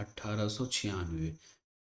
1896।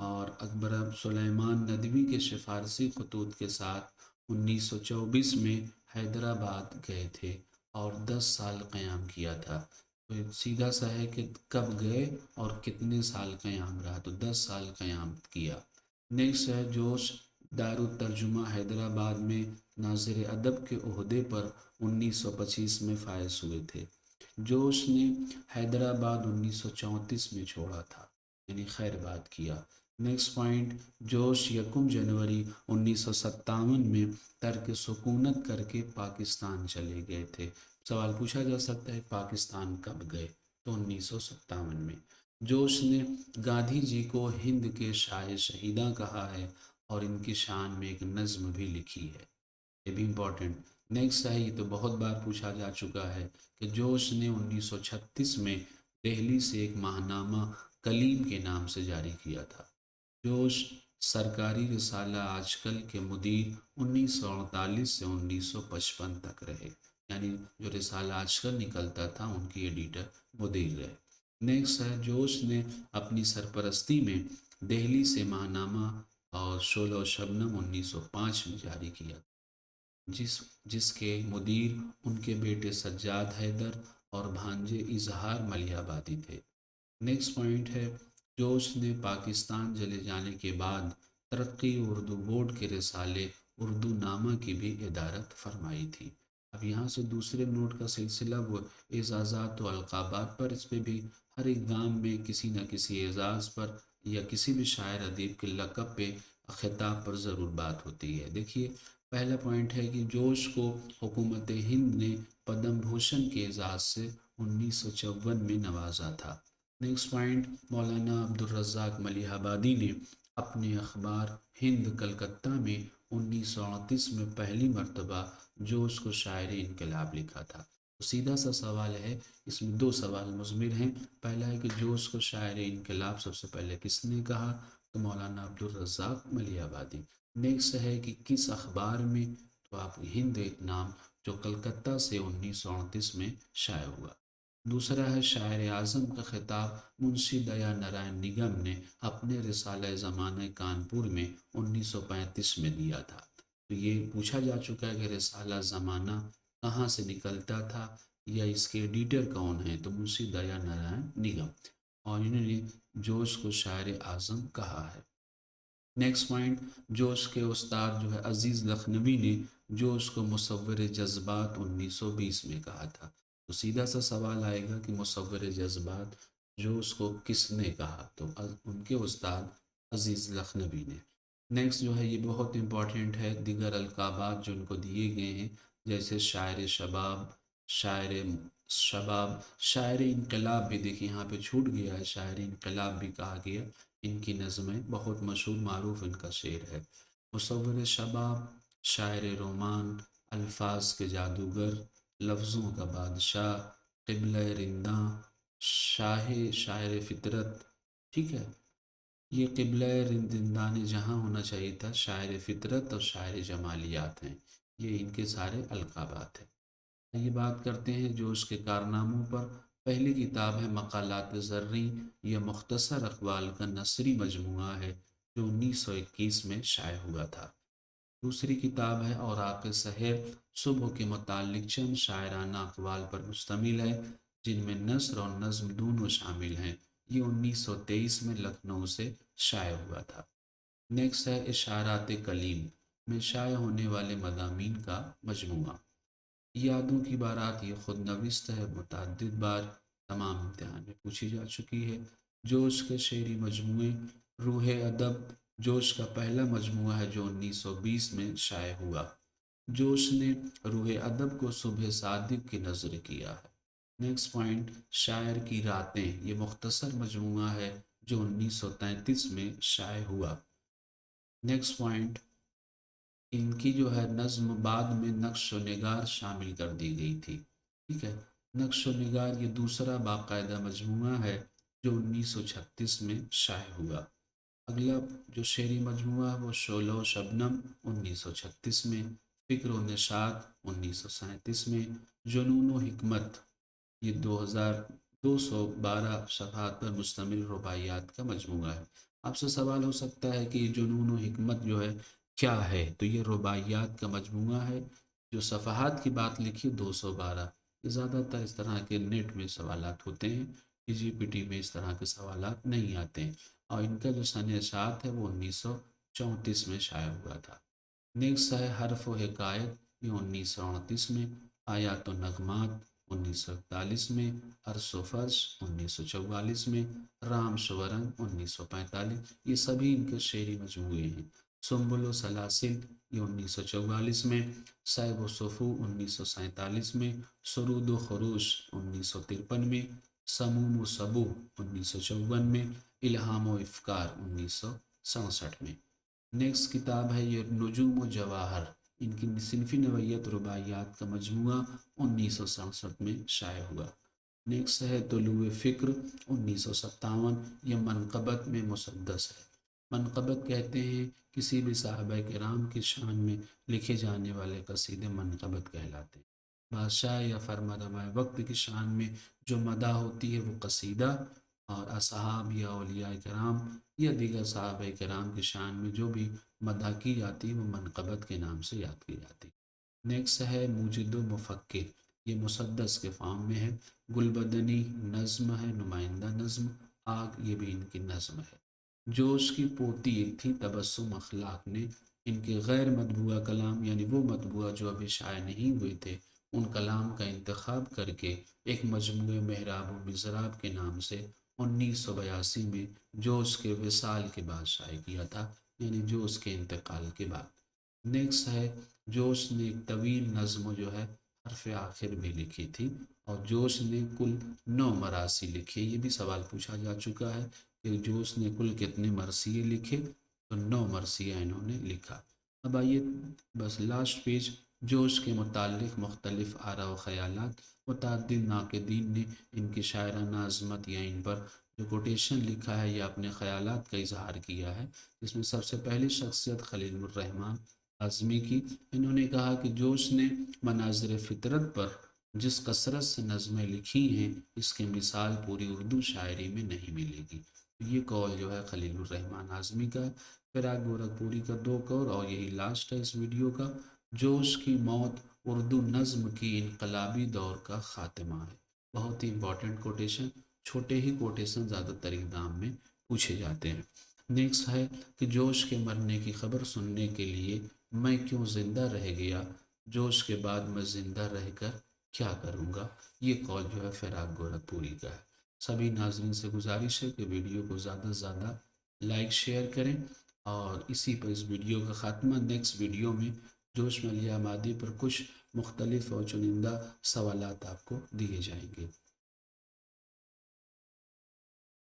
اور اکبر سلیمان ندوی کے سفارشی خطوط کے ساتھ 1924 میں حیدرآباد گئے تھے اور 10 سال قیام کیا تھا۔ تو سیدھا سا ہے کہ کب گئے اور کتنے سال قیام رہا، تو 10 سال قیام کیا۔ نیکسٹ ہے جوش دارالترجمہ حیدرآباد میں ناظر ادب کے عہدے پر 1925 میں فائز ہوئے تھے۔ جوش نے حیدرآباد 1934 میں چھوڑا تھا، یعنی خیر بات کیا۔ نیکسٹ پوائنٹ، جوش 1 جنوری 1957 میں ترک سکونت کر کے پاکستان چلے گئے تھے۔ سوال پوچھا جا سکتا ہے پاکستان کب گئے، تو 1957 میں۔ جوش نے گاندھی جی کو ہند کے شاہ شہیداں کہا ہے اور ان کی شان میں ایک نظم بھی لکھی ہے، یہ بھی امپورٹنٹ۔ نیکسٹ ہے، یہ تو بہت بار پوچھا جا چکا ہے کہ جوش نے 1936 میں دہلی سے ایک ماہنامہ کلیم کے نام سے جاری کیا تھا۔ جوش سرکاری رسالہ آج کل کے مدیر 1948 سے 1955 تک رہے، یعنی جو رسالہ آج کل نکلتا تھا ان کی ایڈیٹر مدیر رہے۔ نیکسٹ ہے، جوش نے اپنی سرپرستی میں دہلی سے ماہنامہ اور شعلہ و شبنم 1905 میں جاری کیا، جس کے مدیر ان کے بیٹے سجاد حیدر اور بھانجے اظہار ملیح آبادی تھے۔ نیکسٹ پوائنٹ ہے، جوش نے پاکستان چلے جانے کے بعد ترقی اردو بورڈ کے رسالے اردو نامہ کی بھی ادارت فرمائی تھی۔ اب یہاں سے دوسرے نوٹ کا سلسلہ وہ اعزازات و القابات پر، اس پہ بھی ہر ایک گام میں کسی نہ کسی اعزاز پر یا کسی بھی شاعر ادیب کے لقب پہ خطاب پر ضرور بات ہوتی ہے۔ دیکھیے پہلا پوائنٹ ہے کہ جوش کو حکومت ہند نے پدم بھوشن کے اعزاز سے 1954 میں نوازا تھا۔ نیکسٹ پوائنٹ، مولانا عبدالرزاق ملیح آبادی نے اپنے اخبار ہند کلکتہ میں 1938 میں پہلی مرتبہ جوش کو شاعر انقلاب لکھا تھا۔ تو سیدھا سا سوال ہے، اس میں دو سوال مضمر ہیں۔ پہلا ہے کہ جوش کو شاعر انقلاب سب سے پہلے کس نے کہا، تو مولانا عبدالرزاق ملیح آبادی۔ نیکسٹ ہے کہ کس اخبار میں، تو آپ ہند ایک نام جو کلکتہ سے 1938 میں شائع ہوا۔ دوسرا ہے شاعر اعظم کا خطاب منشی دیا نارائن نگم نے اپنے رسالہ زمانہ کانپور میں 1935 میں دیا تھا۔ تو یہ پوچھا جا چکا ہے کہ رسالہ زمانہ کہاں سے نکلتا تھا یا اس کے ایڈیٹر کون ہیں، تو منشی دیا نارائن نگم، اور انہوں نے جوش کو شاعر اعظم کہا ہے۔ نیکسٹ پوائنٹ، جوش کے استاد جو ہے عزیز لکھنوی نے جوش کو مصور جذبات 1920 میں کہا تھا۔ تو سیدھا سا سوال آئے گا کہ مصور جذبات جوش کو کس نے کہا، تو ان کے استاد عزیز لکھنوی نے۔ نیکسٹ جو ہے یہ بہت امپورٹنٹ ہے، دیگر القابات جو ان کو دیے گئے ہیں، جیسے شاعر شباب، شاعر شباب، شاعر انقلاب بھی دیکھیں یہاں پہ چھوٹ گیا ہے، شاعر انقلاب بھی کہا گیا۔ ان کی نظمیں بہت مشہور معروف ان کا شعر ہے۔ مصور شباب، شاعر رومان، الفاظ کے جادوگر، لفظوں کا بادشاہ، قبلہ رنداں، شاعر فطرت، ٹھیک ہے، یہ قبلہ رندان جہاں ہونا چاہیے تھا، شاعر فطرت اور شاعر جمالیات ہیں، یہ ان کے سارے القابات ہیں۔ یہ بات کرتے ہیں جو اس کے کارناموں پر۔ پہلی کتاب ہے مقالات زریں، یہ مختصر اقوال کا نثری مجموعہ ہے جو 1921 میں شائع ہوا تھا۔ دوسری کتاب ہے اوراق سحر، صبح کے متعلق چند شاعرانہ اقوال پر مشتمل ہے جن میں نثر اور نظم دونوں شامل ہیں، یہ 1923 میں لکھنؤ سے شائع ہوا تھا۔ نیکسٹ ہے اشارات کلیم میں شائع ہونے والے مضامین کا مجموعہ۔ یادوں کی بارات یہ خود نوشت ہے، متعدد بار تمام امتحان میں پوچھی جا چکی ہے۔ جوش کے شعری مجموعے، روح ادب جوش کا پہلا مجموعہ ہے جو 1920 میں شائع ہوا۔ جوش نے روح ادب کو صبح صادق کی نظر کیا ہے۔ نیکسٹ پوائنٹ، شاعر کی راتیں، یہ مختصر مجموعہ ہے جو 1933 میں شائع ہوا۔ نیکسٹ پوائنٹ، ان کی جو ہے نظم بعد میں نقش و نگار شامل کر دی گئی تھی، ٹھیک ہے۔ نقش و نگار یہ دوسرا باقاعدہ مجموعہ ہے جو 1936 میں شائع ہوا۔ اگلا جو شعری مجموعہ ہے وہ شعلہ و شبنم 1936 میں، فکر و نشاط 1937 میں، جنون و حکمت یہ 2212 صفحات پر مشتمل رباعیات کا مجموعہ ہے۔ آپ سے سوال ہو سکتا ہے کہ یہ جنون و حکمت جو ہے کیا ہے؟ تو یہ رباعیات کا مجموعہ ہے، جو صفحات کی بات لکھی 212۔ یہ زیادہ تر اس طرح کے نیٹ میں سوالات ہوتے ہیں، جی پی ٹی میں اس طرح کے سوالات نہیں آتے ہیں، اور ان کا جو سن اشاعت ہے وہ 1934 میں شائع ہوا تھا۔ نیکسٹ ہے حرف و حکایت، یہ 1938 میں، آیات و نغمات 1941 میں، عرش و فرش 1944 میں، رام شورنگ 1945، یہ سبھی ان کے شعری مجموعے ہیں۔ سنبل و سلاسل یہ 1944 میں، صیب و صفو 1947 میں، سرود و خروش 1953 میں، سموم و سبو 1954 میں، الہام و افکار 1967 میں۔ نیکسٹ کتاب ہے یہ نجوم و جواہر، ان کی صنفی نوعیت رباعیات کا مجموعہ 1967 میں شائع ہوا۔ نیکسٹ ہے طلوع فکر 1957، یہ منقبت میں مسدس ہے۔ منقبت کہتے ہیں کسی بھی صحابہ کرام کی شان میں لکھے جانے والے قصیدے منقبت کہلاتے ہیں۔ بادشاہ یا فرمانروا وقت کی شان میں جو مدح ہوتی ہے وہ قصیدہ، اور اصحاب یا اولیاء کرام یا دیگر صحابہ کرام کی شان میں جو بھی مدح کی جاتی ہے وہ منقبت کے نام سے یاد کی جاتی ہے۔ نیکسٹ ہے موجد و مفکر، یہ مسدس کے فارم میں ہے۔ گلبدنی نظم ہے، نمائندہ نظم۔ آگ یہ بھی ان کی نظم ہے۔ جوش کی پوتی ایک تھی تبسم اخلاق نے، ان کے غیر مطبوعہ کلام یعنی وہ مطبوعہ جو ابھی شائع نہیں ہوئے تھے ان کلام کا انتخاب کر کے ایک مجموعہ محراب و مضراب کے نام سے 1982 میں جوش کے وصال کے بعد شائع کیا تھا، یعنی جوش کے انتقال کے بعد۔ نیکسٹ ہے جوش نے ایک طویل نظم جو ہے حرف آخر بھی لکھی تھی، اور جوش نے کل 9 مراثی لکھے۔ یہ بھی سوال پوچھا جا چکا ہے کہ جوش نے کل کتنے مرثیے لکھے، تو 9 مرثیہ انہوں نے لکھا۔ اب آئیے بس لاسٹ پیج، جوش کے متعلق مختلف آراء و خیالات۔ متعدد ناقدین نے ان کی شاعرانہ عظمت یا ان پر جو کوٹیشن لکھا ہے یا اپنے خیالات کا اظہار کیا ہے، اس میں سب سے پہلی شخصیت خلیل الرحمن اعظمی کی۔ انہوں نے کہا کہ جوش نے مناظر فطرت پر جس کثرت سے نظمیں لکھی ہیں اس کی مثال پوری اردو شاعری میں نہیں ملے گی۔ یہ قول جو ہے خلیل الرحمن اعظمی کا ہے۔ فراق گورکھپوری کا 2 قول، اور یہی لاسٹ ہے اس ویڈیو کا، جوش کی موت اردو نظم کی انقلابی دور کا خاتمہ ہے۔ بہت ہی امپورٹنٹ کوٹیشن، چھوٹے ہی کوٹیشن زیادہ تر ایگزام میں پوچھے جاتے ہیں۔ نیکسٹ ہے کہ جوش کے مرنے کی خبر سننے کے لیے میں کیوں زندہ رہ گیا، جوش کے بعد میں زندہ رہ کر کیا کروں گا، یہ قول جو ہے فراق گورکھپوری کا ہے۔ سبھی ناظرین سے گزارش ہے کہ ویڈیو کو زیادہ سے زیادہ لائک شیئر کریں، اور اسی پر اس ویڈیو کا خاتمہ نیکسٹ ویڈیو میں جوش ملیح حمادی پر کچھ مختلف اور چنندہ سوالات آپ کو دیے جائیں گے۔